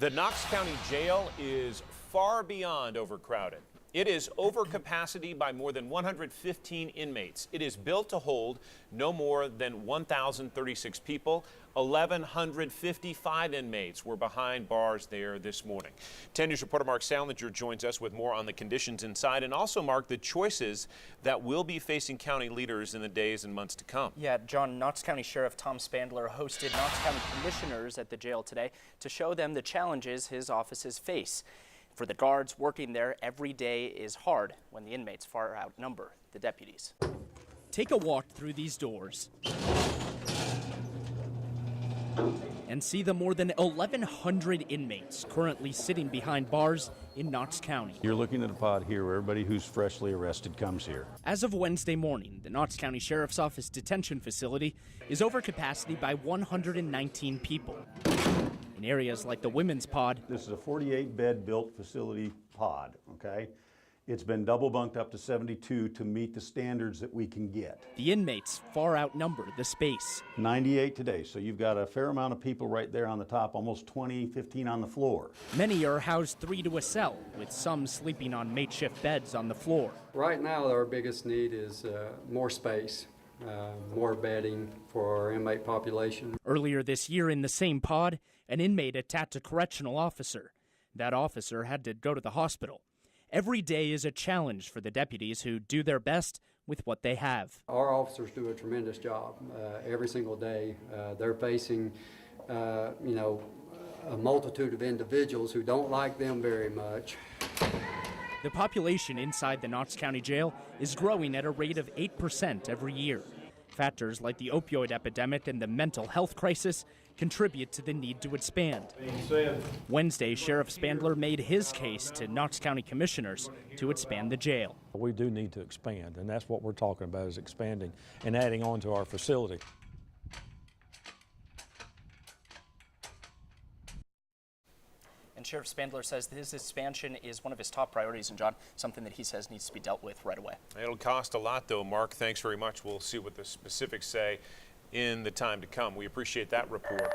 The Knox County Jail is far beyond overcrowded. It is over capacity by more than 115 inmates. It is built to hold no more than 1,036 people. 1,155 inmates were behind bars there this morning. 10 News reporter Mark Salinger joins us with more on the conditions inside and also, Mark, the choices that will be facing county leaders in the days and months to come. Yeah, John, Knox County Sheriff Tom Spangler hosted Knox County commissioners at the jail today to show them the challenges his offices face. For the guards working there, every day is hard when the inmates far outnumber the deputies. Take a walk through these doors and see the more than 1,100 inmates currently sitting behind bars in Knox County. You're looking at a pod here where everybody who's freshly arrested comes here. As of Wednesday morning, the Knox County Sheriff's Office detention facility is over capacity by 119 people. In areas like the women's pod, This is a 48-bed built facility pod, okay? It's been double bunked up to 72 to meet the standards that we can get. the inmates far outnumber the space. 98 today, so you've got a fair amount of people right there on the top, almost 20, 15 on the floor. Many are housed 3 to a cell, with some sleeping on makeshift beds on the floor. Right now, our biggest need is more space, more bedding for our inmate population. Earlier this year in the same pod, an inmate attacked a correctional officer. That officer had to go to the hospital. Every day is a challenge for the deputies who do their best with what they have. Our officers do a tremendous job every single day. They're facing, a multitude of individuals who don't like them very much. The population inside the Knox County Jail is growing at a rate of 8% every year. Factors like the opioid epidemic and the mental health crisis contribute to the need to expand. Wednesday, Sheriff Spangler made his case to Knox County commissioners to expand the jail. We do need to expand, and that's what we're talking about, is expanding and adding on to our facility. And Sheriff Spangler says this expansion is one of his top priorities, and John, something that he says needs to be dealt with right away. It'll cost a lot, though, Mark. Thanks very much. We'll see what the specifics say in the time to come. We appreciate that report.